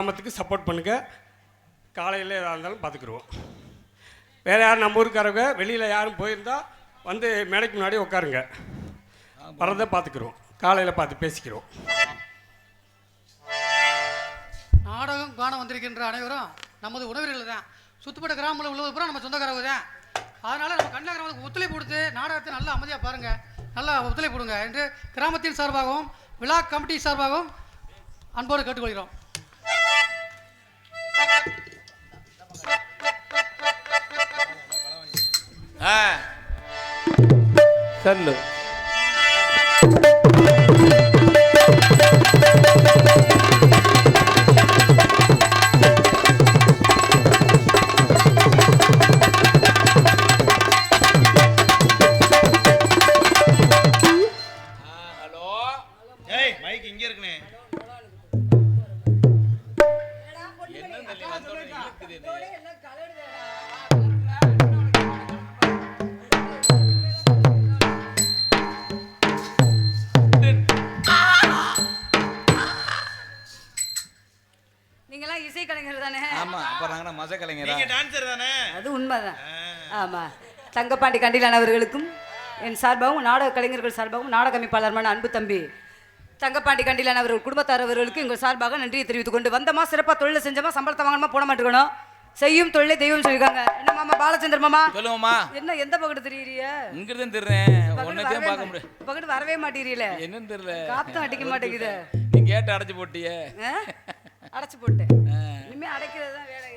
கிராமத்துக்கு சப்போர்ட் பண்ணுங்க. காலையில் எதாக இருந்தாலும் பார்த்துக்குருவோம். வேறு யாரும் நம்ம ஊருக்காரங்க வெளியில் யாரும் போயிருந்தால் வந்து மேடைக்கு முன்னாடி உட்காருங்க. வரதை பார்த்துக்குருவோம். காலையில் பார்த்து பேசிக்கிறோம். நாடகம் காண வந்திருக்கின்ற அனைவரும் நமது உணவர்கள் தான். சுற்றுப்பட்ட கிராமத்தில் உள்ளது பூரா நம்ம சொந்தக்காரங்க தான். அதனால் நம்ம கண்ண கிராமத்துக்கு ஒத்துழைப்பு கொடுத்து நாடகத்தை நல்லா அமைதியாக பாருங்கள், நல்லா ஒத்துழைப்பு கொடுங்க என்று கிராமத்தின் சார்பாகவும் விழா கமிட்டி சார்பாகவும் அன்போடு கேட்டுக்கொள்கிறோம். சொல்லு. நீங்களாம் இசை கலைஞர் தானே? ஆமா, அப்புறம் மச கலைஞர். நீங்க டான்சர் தானே? அது உண்மைதான். ஆமா. தங்கப்பாண்டி கண்டிலான் அவர்களுக்கும் என் சார்பாகவும் நாடக கலைஞர்கள் சார்பாகவும் நாடக அமைப்பாளர்மான அன்பு தம்பி தங்கப்பாண்டி கண்டிலான் அவர்கள் குடும்பத்தார் அவர்களுக்கு எங்கள் சார்பாக நன்றியை தெரிவித்துக் கொண்டு வந்தமா சிறப்பாக தொழிலை செஞ்சமா சம்பளத்தை வாங்கணுமா போட மாட்டேங்கணும். செய்யும் தொழிலை தெய்வம் சொல்லியிருக்காங்க. என்ன மாமா பாலச்சந்திர மாமா? சொல்லுங்கம்மா. என்ன எந்த பக்கத்து தெரியுறிய? இங்கிருந்து தெரிறேன். ஒன்னத்தையும் பார்க்க முடியும். பக்கத்து வரவே மாட்டீரியல. என்னன்னு தெரியல. காத்தும் அடிக்க மாட்டேங்குது. நீ கேட்ட அடைச்சு போட்டியே. அடைச்சு போட்டேன். இனிமே அடைக்கிறது தான் வேலை.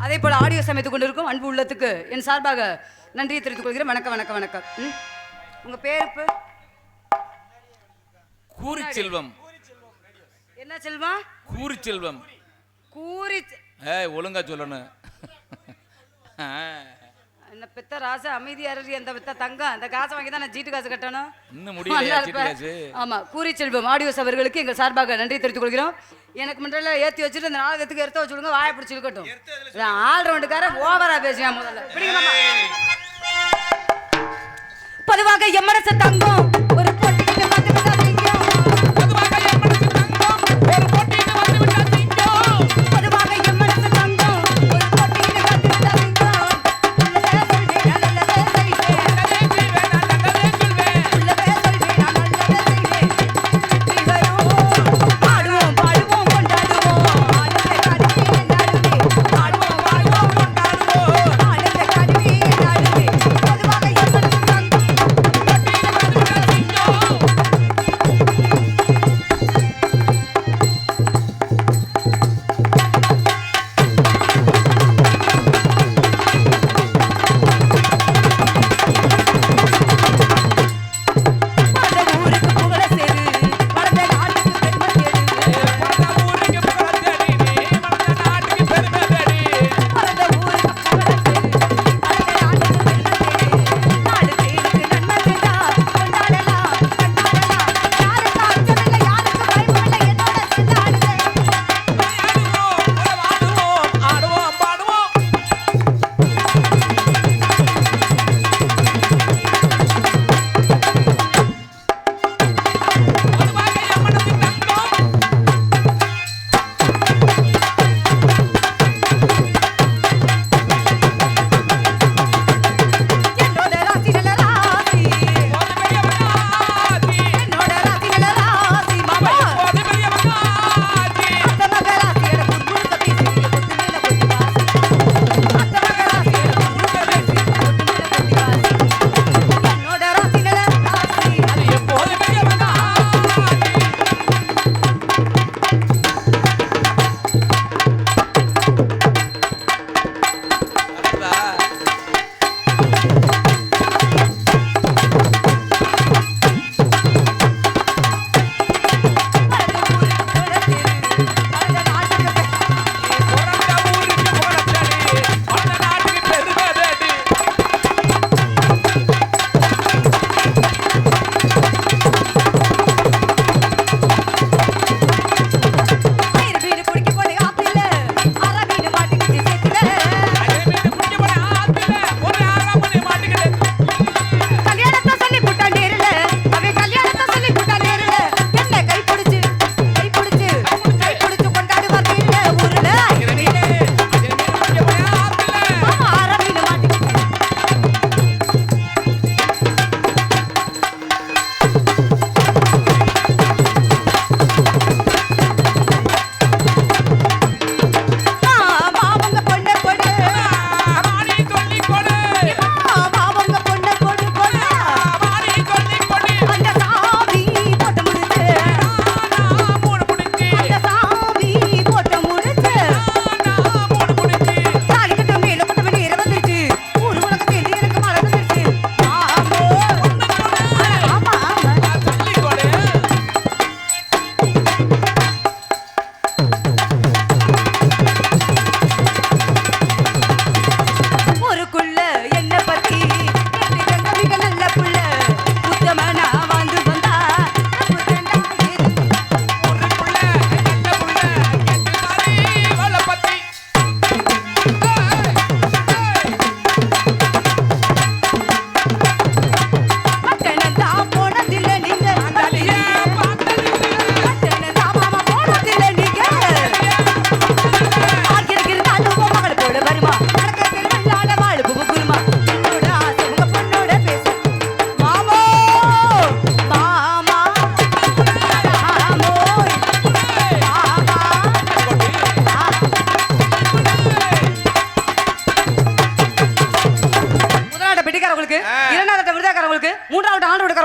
அதே போல ஆடியோ சமைத்துக் கொண்டிருக்கும் அன்பு உள்ளத்துக்கு என் சார்பாக நன்றியை தெரிவித்துக் கொள்கிறேன். வணக்கம் வணக்கம் வணக்கம். உங்க பேரு? கூரி செல்வம். என்ன செல்வம்? கூரி செல்வம். கூரி. ஒழுங்கா சொல்லணும். என்ன பெத்த ராசா அமைதியா இரு. அந்த பெத்த தங்கம் அந்த காசை வாங்கி தான் நான் சீட்டு காசு கட்டணும். இன்னும் முடியலையா சீட்டு காசு? ஆமா. கூரி செல்வம் ஆடியோஸ் அவர்களுக்கு எங்கள் சார்பாக நன்றி தெரிவித்துக் கொள்கிறோம். எனக்கு முன்னால ஏற்றி வச்சுட்டு இந்த நாடகத்துக்கு எடுத்து வச்சுடுங்க. வாயை பிடிச்சி இருக்கட்டும். ஆல் ரவுண்டுக்காரன் ஓவரா பேசுவேன். முதல்ல பொதுவாக எம்மனச தங்கம் ஒரு போட்டிக்கு வந்து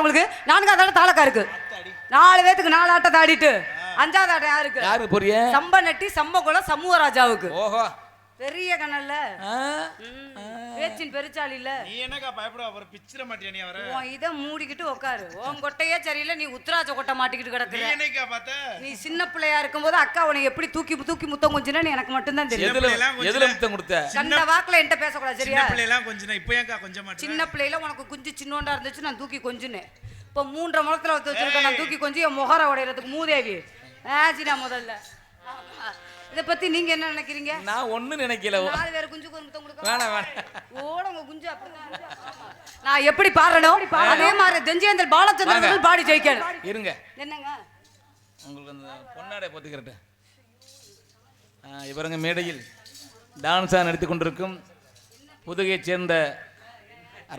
உங்களுக்கு? 4ஆவது ஆட்டம் தாளக்கா இருக்கு. 4 பேத்துக்கு 4 ஆட்டத்தை ஆடிட்டு 5ஆவது ஆட்டம் யாருக்கு? யாருக்கு போறிய? சம்ப நட்டி சம்பகுலம் சமூகராஜாவுக்கு. ஓஹோ, பெரிய கண்ணல்ல, பேச்சின் பெருச்சாளி இல்ல. நீ என்னக்கா பயப்பட ஒரு பிச்சிர மாட்டியா நீ வர? உன் இதை மூடிக்கிட்டு உட்காரு. உன் கொட்டையே சரியில்லை, நீ உத்ராஜ கொட்டை மாட்டிக்கிட்டு நீ கிடக்குற. என்னக்கா பார்த்த? நீ சின்ன பிள்ளையா இருக்கும்போது அக்கா உனக்கு எப்படி தூக்கி தூக்கி முத்தம் கொஞ்சினா எனக்கு மட்டும்தான் தெரியும். எதுல முத்தம் கொடுத்த? கண்ட வாக்குல என்கிட்ட பேசக்கூடாது சரியா? சின்ன பிள்ளை எல்லாம் கொஞ்சம் இப்போ ஏன்க்கா கொஞ்சம் மாட்டேன்? சின்ன பிள்ளையில உனக்கு குஞ்சு சின்னோண்டா இருந்துச்சு, நான் தூக்கி கொஞ்சுனேன். இப்போ 3.5 முழத்துல வச்சு வச்சிருக்கேன், நான் தூக்கி கொஞ்சம் என் முகர உடையறதுக்கு மூதேவி ஆச்சினா முதல்ல. இதை பத்தி நீங்க என்ன நினைக்கிறீங்க? நான் ஒண்ணும் நினைக்கல. 4 பேர் குஞ்சுக்கு ஒரு முத்தம் கொடுக்க வேணாம் வேணாம். ஓட உங்க குஞ்சு அப்படிதான். நான் எப்படி பாடுறேனோ அதே மாதிரி தெஞ்சேந்தல் பாலச்சந்திரன் பாடி ஜெயிக்கணும். இருங்க, என்னங்க உங்களுக்கு அந்த பொன்னாடை போத்துக்கிறேன். இவருங்க மேடையில் டான்ஸாக நடித்து கொண்டிருக்கும் புதுகையைச் சேர்ந்த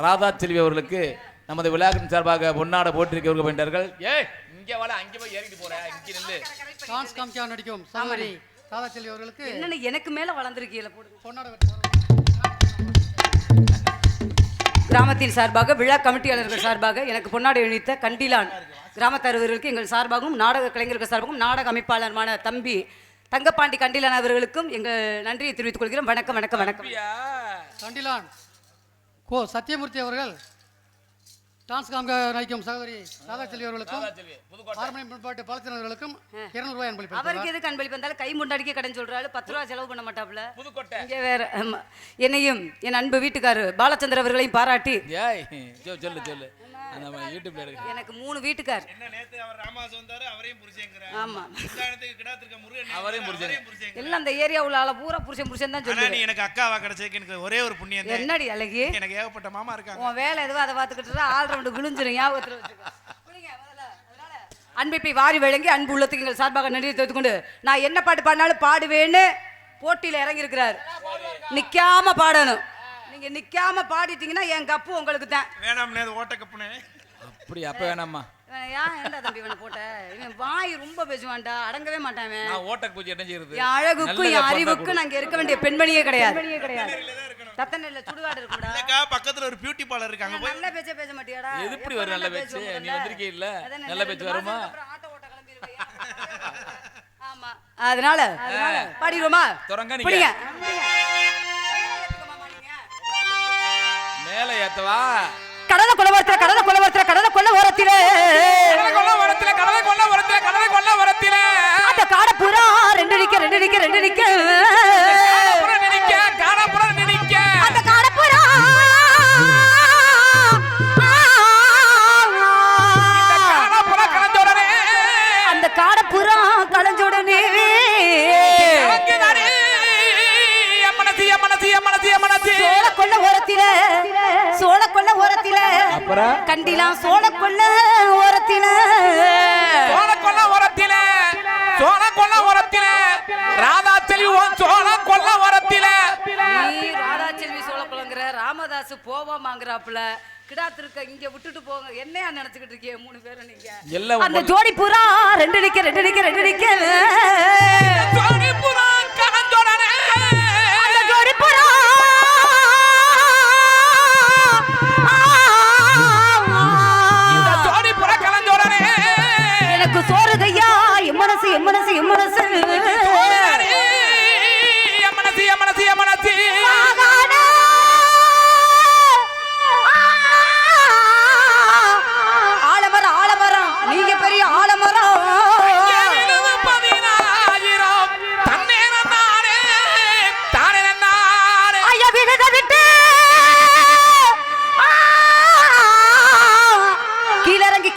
ராதா செல்வி அவர்களுக்கு நமது விழாவின் சார்பாக பொன்னாடை போட்டிருக்க வருகின்றார்கள். ஏய், இங்கே வாழ, அங்கே போய் ஏறிட்டு போற, இங்கே நில்லு. டான்ஸ் காமிக்கா நடிக்கும் சகோதரி ராதாச்செல்வி அவர்களுக்கு என்னன்னு எனக்கு மேல வளர்ந்துருக்கீல போடுங்க. பொன்னாடை கிராமத்தின் சார்பாக விழா கமிட்டியாளர்கள் சார்பாக எனக்கு பொன்னாடை அணிவித்த கண்டிலான் கிராமத்தலைவர்களுக்கு எங்கள் சார்பாகவும் நாடக கலைஞர்கள் சார்பாகவும் நாடக அமைப்பாளருமான தம்பி தங்கப்பாண்டி கண்டிலான் அவர்களுக்கும் எங்கள் நன்றியை தெரிவித்துக் கொள்கிறோம். வணக்கம் வணக்கம் வணக்கம். கண்டிலான் சத்யமூர்த்தி அவர்கள் டான்ஸ் காமிக்க நடிக்கும் சகோதரி ராதாச்செல்வி அவர்களுக்கும் ஹார்மோனியம் பண்பாட்டு பாலச்சந்திரன் அவர்களுக்கும் 200 ரூபாய் அன்பளிப்பு. அவருக்கு எதுக்கு அன்பளிப்பு வந்தாலும் கை முண்டாடிக்கே கடன் சொல்றாரு, 10 ரூபா செலவு பண்ண மாட்டாப்ல. புதுக்கோட்டை இங்கே வேற என்னையும் என் அன்பு வீட்டுக்காரர் பாலச்சந்திர அவர்களையும் பாராட்டி சொல்லு சொல்லு. நம்ம யூடியூப்ல இருக்கு. எனக்கு 3 வீட்டுக்கார். என்ன நேத்து அவர் ராமாஸ் வந்தாரு, அவரையும் புரிச்சேங்கற. ஆமா, உதாரணத்துக்கு கிடாத்திருக்க முருகன் அவரையும் புரிச்சேங்க. எல்லாம் அந்த ஏரியாவுல ஆள பூரா புருஷன் தான் ஆனா சொல்லுவாங்க. நீ எனக்கு அக்காவா கிடைச்சதுக்கு எனக்கு ஒரே ஒரு புண்ணியம் தான். என்னடி அழகி, எனக்கு ஏகப்பட்ட மாமா இருக்காங்க. உன் வேலை எதுவோ அதை பார்த்துக்கிட்டு ஆல் ரவுண்டு விழுந்துரும், ஞாபகத்துல வச்சுக்கோ. புரியுங்க முதல்ல. அதனால அன்பை வாரி வழங்கி அன்பு உள்ளத்துக்கு எங்கள் சார்பாக நன்றி தெரிவித்துக் கொண்டு நான் என்ன பாட்டு பாடினாலும் பாடுவேன்னு போட்டியில இறங்கி இருக்கிறார். நிக்காம பாடணும். நீங்க நிக்காம பாடிட்டீங்கன்னா என் கப்பு உங்களுக்கு தான். வேணாம்னே ஓட்ட கப்புனே. அப்படி அப்ப வேணாம்மா. ஏன் ஏன்டா தம்பி இவனை போட்ட? இவன் வாய் ரொம்ப பேசுவான்டா, அடங்கவே மாட்டான். நான் ஓட்டக்கு பூச்சி என்ன செய்யறது? என் அழகுக்கும் என் அறிவுக்கும் நாங்க இருக்க வேண்டிய பெண்மணியே கிடையாது. தத்தனையில சுடுகாடு இருக்குடா. இல்லக்கா, பக்கத்துல ஒரு பியூட்டி பார்லர் இருக்காங்க. போய் நல்ல பேச்ச பேச மாட்டியாடா? எது இப்படி ஒரு நல்ல பேச்சு? நீ வந்திருக்கே இல்ல, நல்ல பேச்சு வருமா? ஆட்டோ ஓட்ட கிளம்பிடுவியா? ஆமா, அதனால பாடிடுவோமா? தொடங்க நீங்க. பிடிங்க. மேல ஏத்தவா. கடலை கொள்ள வரத்தில கடலை கொள்ள வரத்தில கடலை கொள்ள ஓரத்திலே கடலை கொள்ள வரத்தில கடலை கொள்ள வரத்தில கடலை கொள்ள வரத்தில அந்த காட புறா ரெண்டு நிக்க காடப்புறம் நினைக்க அந்த காட புறா கலந்தோடனே அந்த காட புறா கலஞ்சோடனே சோழ கொள்ள ஓரத்தில கண்டிலாம் சோழ கொள்ள ஓரத்தில ராதாச்செல்வி ராதாச்செல்வி சோழ கொள்ளங்கிற ராமதாஸ் போவாமாங்கிறாப்புல கிடாத்திருக்க இங்க விட்டுட்டு போங்க. என்னையா நினைச்சுக்கிட்டு இருக்கீங்க 3 பேரும் நீங்க? அந்த ஜோடி புறா ரெண்டு நிக்க ஜோடி புறா கலந்தோடனே அந்த ஜோடி புறா எனக்கு சோறுதையா எம்மனசு ஆலமரம் நீங்க பெரிய ஆலமரம் ஐயா விழுத விட்டு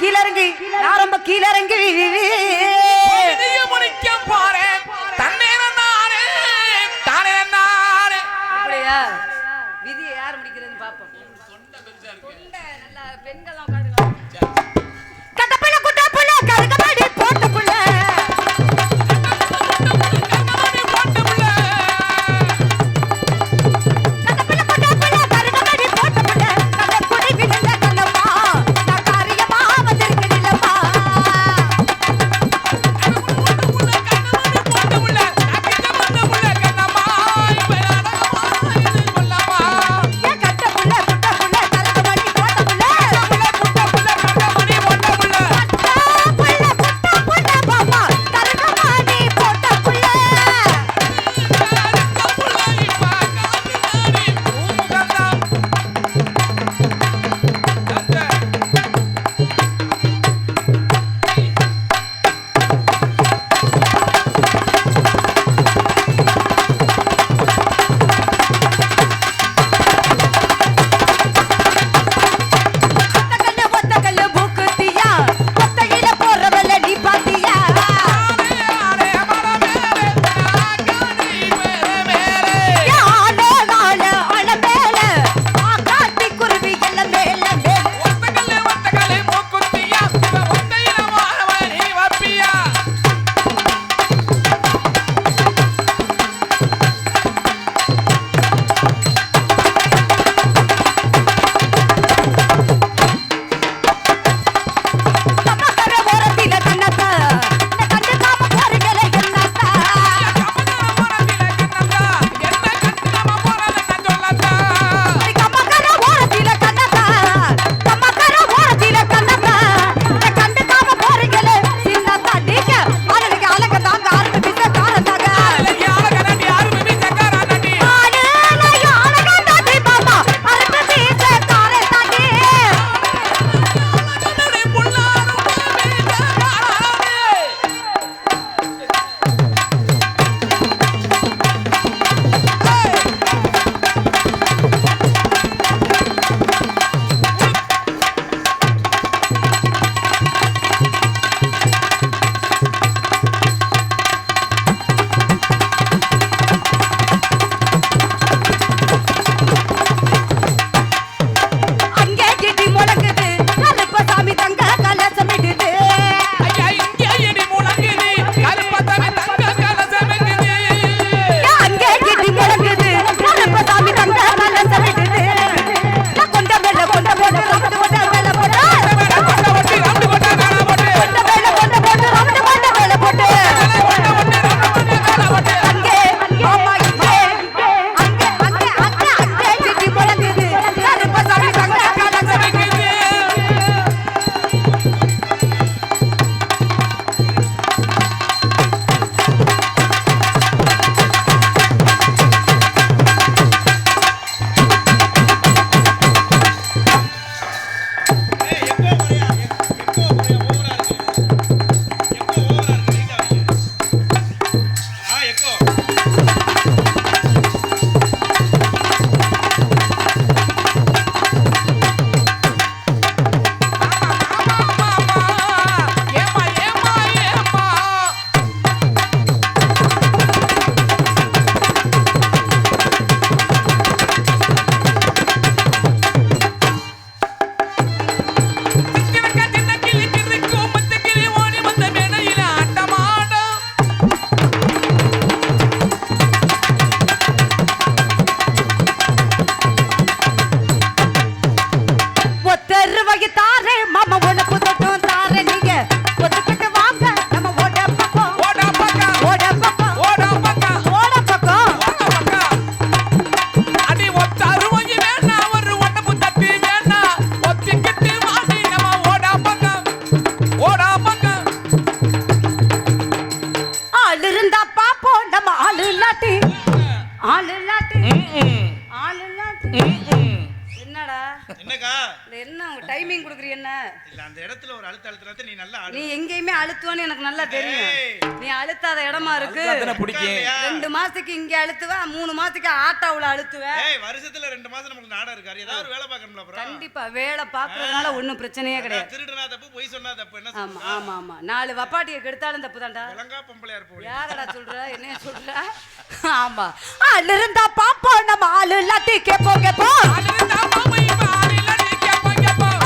கீழறங்கி நான் ரொம்ப கீழறங்கி அப்படியா? விதியை யார் முடிக்கிறதுன்னு பாப்போம். தொண்டை நல்லா பெண்கள் கட்டப்புள்ள குட்டப்புள்ள கருகபடி போட்டுப்புள்ள இல்லாட்டி ஆள் இல்லாட்டி ஆள் இல்லாட்டி என்னடா என்னக்கா இல்ல என்ன டைமிங் குடுக்குறீ என்ன இல்ல அந்த இடத்துல ஒரு அழுத்த நீ நல்லா நீ எங்கேயுமே அழுத்துவான்னு எனக்கு நல்லா தெரியும் நீ அழுத்தாத இடமா இருக்கு பிடிக்கும் 2 மாசத்துக்கு இங்க அழுத்துவ 3 மாசத்துக்கு ஆட்டாவுல அழுத்துவ வருஷத்துல 2 மாசம் நமக்கு நாடா இருக்காரு ஏதாவது ஒரு வேலை பார்க்கணும்ல அப்புறம் கண்டிப்பா வேலை பாக்குறதுனால ஒண்ணும் பிரச்சனையே கிடையாது திருடுனா தப்பு பொய் சொன்னா தப்பு என்ன ஆமா ஆமா ஆமா 4 வப்பாட்டியை கெடுத்தாலும் தப்பு தான்டா விலங்கா பொம்பளையா இருப்போம் யாரடா சொல்ற என்னைய சொல்ற ஆமா ஆள் இருந்தா பாப்போம் நம்ம ஆள் இல்லாட்டி கேப்போம் கேப்போம் ஆள் இருந்தா பாப்போம் நம்ம ஆள் இல்லாட்டி கேப்போம் கேப்போம்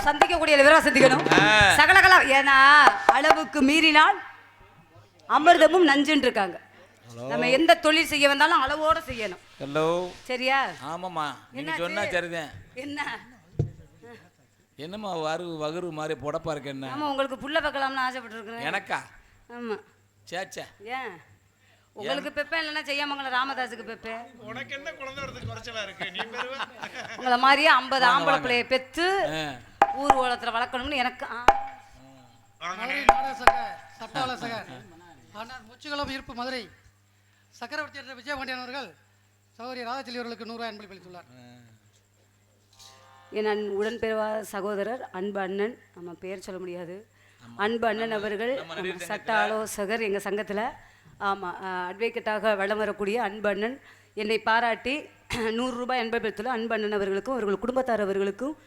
சந்திக்கக்கூடிய விவரம் சந்திக்கணும் சகலகலா ஏன்னா அளவுக்கு மீறினால் அமிர்தமும் நஞ்சுன்னு இருக்காங்க நம்ம எந்த தொழில் செய்ய வந்தாலும் அளவோட செய்யணும் ஹலோ சரியா ஆமாம்மா நீங்க சொன்னா சரிதான் என்ன என்னம்மா வகுறு மாதிரி புடப்பா இருக்கு என்ன ஆமா உங்களுக்கு புள்ள வைக்கலாம்னு ஆசைப்பட்டிருக்கிறேன் எனக்கா ஆமா சேச்சா ஏன் உங்களுக்கு பெப்பேன் இல்லைன்னா செய்யாமங்கள ராமதாஸுக்கு பெப்பேன் உனக்கு என்ன குழந்தை வரதுக்கு குறைச்சலா இருக்கு நீ பெறுவ உங்களை மாதிரியே 50 ஆம்பளை பிள்ளைய பெத்து ஊர் ஓலத்துல வளர்க்கணும்னு எனக்கு மதுரை நாடக சங்க சட்டாலோசகர் ஆனால் முச்சுகளம் ஈர்ப்பு மதுரை சக்கரவர்த்தி என்ற விஜயபாண்டியன் அவர்கள் சகோதரி ராதாச்செல்வி அவர்களுக்கு 100 ரூபாய் அன்பளிப்பு அளித்துள்ளார். என் உடன்பிறவா சகோதரர் அன்பு அண்ணன் நம்ம பேர் சொல்ல முடியாது அன்பு அண்ணன் அவர்கள் சட்ட ஆலோசகர் எங்கள் சங்கத்தில் ஆமாம் அட்வொகேட்டாக வளம் வரக்கூடிய அன்பு அண்ணன் என்னை பாராட்டி 100 ரூபாய் அன்பளித்துள்ள அன்பு அண்ணன் அவர்களுக்கும் அவர்கள் குடும்பத்தார் அவர்களுக்கும்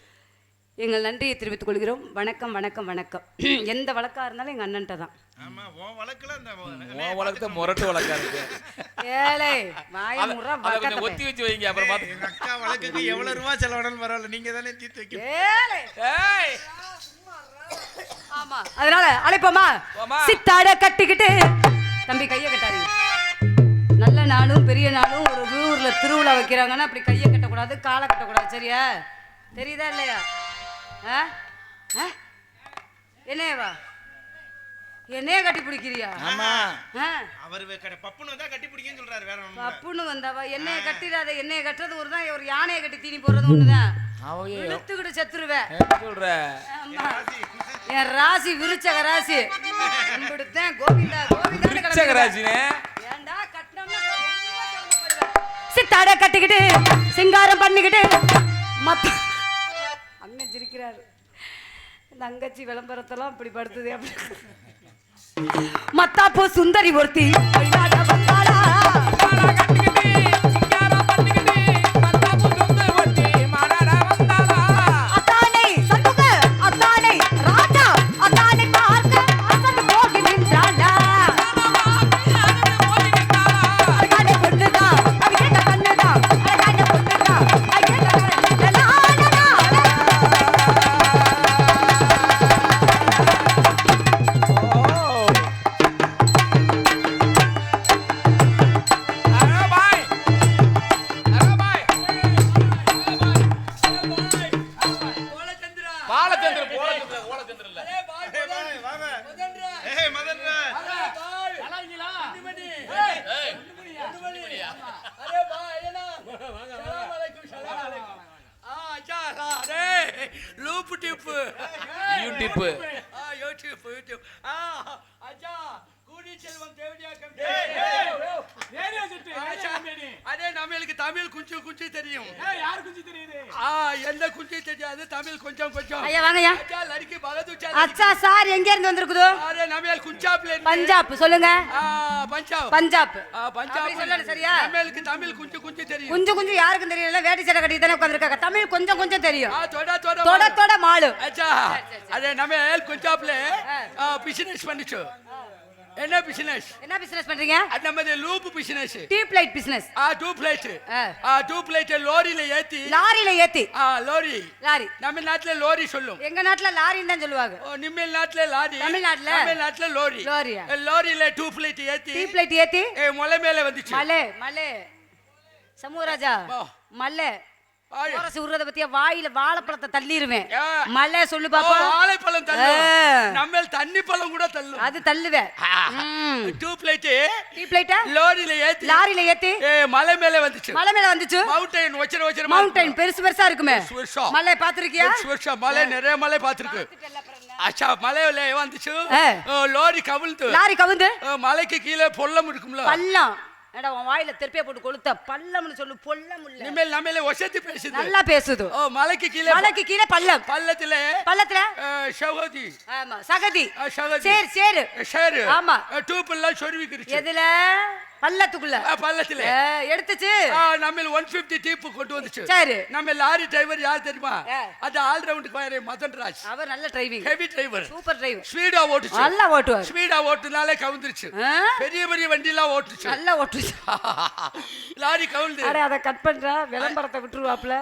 எங்கள் நன்றியை தெரிவித்துக் கொள்கிறோம். வணக்கம் வணக்கம் வணக்கம். எந்த வழக்காக இருந்தாலும் எங்கள் அண்ணன்ட்ட தான். ஆமா உன் வழக்குல அந்த உன் வழக்கு முரட்டு வழக்கா இருக்கு. ஏலே வாய முறை வழக்கத்தை ஒத்தி வச்சு வைங்க அப்புறம் பாத்து. எங்க அக்கா வழக்குக்கு எவ்வளவு ரூபாய் செலவானாலும் பரவாயில்ல நீங்க தானே தீர்த்து வைக்கணும். ஏலே ஏய் ஆமா அதனால அழைப்போமா சித்தாட கட்டிக்கிட்டு தம்பி கையை கட்டாதீங்க. நல்ல நாளும் பெரிய நாளும் ஒரு ஊர்ல திருவிழா வைக்கிறாங்கன்னா அப்படி கையை கட்டக்கூடாது காலை கட்டக்கூடாது சரியா தெரியுதா இல்லையா? என்னையவா என்னைய கட்டி பிடிக்கிறியா? ஆமா அவர் பப்புன்னு வந்தா கட்டி பிடிக்கன்னு சொல்றாரு வேற ஒண்ணும் பப்புன்னு வந்தாவா என்னைய கட்டிடாத என்னைய கட்டுறது ஒரு தான் ஒரு யானையை கட்டி தீனி போடுறது ஒண்ணுதான் இழுத்துக்கிட்டு செத்துருவேன் சொல்ற. என் ராசி விருச்சக ராசி கும்பிடுத்தேன் கோவிந்தா கோவிந்தா ராசினே ஏண்டா கட்டணம்னா சித்தாட கட்டிக்கிட்டு சிங்காரம் பண்ணிக்கிட்டு மத்த அண்ணன் சிரிக்கிறாரு தங்கச்சி விளம்பரத்தெல்லாம் இப்படி படுத்துது அப்படி மத்தாப்போ சுந்தரி ஒருத்தி வந்தாளா அதே நம்மளுக்கு தமிழ் கொஞ்சம் கொஞ்சம் தெரியும். எந்த கொஞ்சம் தெரியாது தமிழ் கொஞ்சம் கொஞ்சம். ஐயா வாங்கயா லடிக்கு பகது அச்சா சார் எங்க இருந்து வந்திருக்குது? அதே நம்மளுக்கு குஞ்சாப்ல பஞ்சாப் சொல்லுங்க. பஞ்சாப் பஞ்சாப் பஞ்சாப் சொல்லணும் சரியா? நம்மளுக்கு தமிழ் கொஞ்சம் கொஞ்சம் தெரியும். கொஞ்சம் கொஞ்சம் யாருக்கும் தெரியல வேட்டி சட்டை கட்டி தானே உட்கார்ந்திருக்காங்க. தமிழ் கொஞ்சம் கொஞ்சம் தெரியும். தொட தொட மாலு. அச்சா அதே நம்ம குஞ்சாப்ல பிசினஸ் பண்ணிச்சு. என்ன பிசினஸ்? என்ன பிசினஸ் பண்றீங்க? அது நம்ம loop business. Tube light business. Tube light லாரியில ஏத்தி லாரி லாரி நம்ம நாட்டுல லாரி சொல்லும். எங்க நாட்டுல லாரின்னு தான் சொல்லுவாங்க. நம்ம நாட்டுல லாரி தமிழ்நாட்டுல லாரி லாரியா லாரியில டியூப் லைட் ஏத்தி மலை மேல வந்துச்சு. மலை சமூகராஜா மலை ஆய். கோரஸ் விடுறத பத்தியா வாயில வாழைப்பழத்தை தள்ளிடுவேன் ஆ. மலை சொல்லு ஓ, பாப்பா வாழைப்பழம் தள்ளும் ஆ. நம்ம தண்ணி பழம் கூட தள்ளும் அது தள்ளுவேன் டியூப்லைட் டீ பிளேட்டா லோரியில ஏத்தி லாரியில ஏத்தி மலை மேல வந்துச்சு மலை மேல வந்துச்சு மவுண்டைன் வச்சிர மவுண்டைன் பெருசு பெருசா இருக்குமே வருஷம் மலை பாத்திருக்கியா வருஷம் மலை நிறைய மலை பாத்துருக்கு அச்சா மலையில வந்துச்சு ஆ. லோரி கவிழ்ந்து லாரி கவுந்து மலைக்கு கீழே பொல்லம் இருக்கும்ல பள்ளம் ஏடா உன் வாயில திருப்பியா போட்டு கொளுத்த பள்ளம்னு சொல்லு பொல்லம் இல்ல இனிமேல் நம்மள வசதி பேசுது நல்லா பேசுது மலைக்கு கீழே மலைக்கு கீழே பள்ளம் பள்ளத்துல பள்ளத்துல சகோதி ஆமா சகதி சகோதி சேர் சேரு ஷேரு ஆமா. டூப் எல்லாம் சொருவிக்கிருச்சு எதுல பள்ளத்துக்குள்ள பள்ளத்துல எடுத்துச்சு நம்ம 150 டீப்பு கொண்டு வந்துச்சு சரி நம்ம லாரி டிரைவர் யார் தெரியுமா ஆ. அது ஆல் ரவுண்டுக்கு வர மதன் ராஜ் அவர் நல்ல driving heavy driver super driver ஸ்பீடா ஓட்டுச்சு நல்லா ஓட்டுவார் ஸ்பீடா ஓட்டுனாலே கவுந்துருச்சு பெரிய பெரிய வண்டி எல்லாம் ஓட்டுச்சு நல்லா ஓட்டுச்சு லாரி கவுந்து அட அதை கட் பண்றா விளம்பரத்தை விட்டுருவாப்ல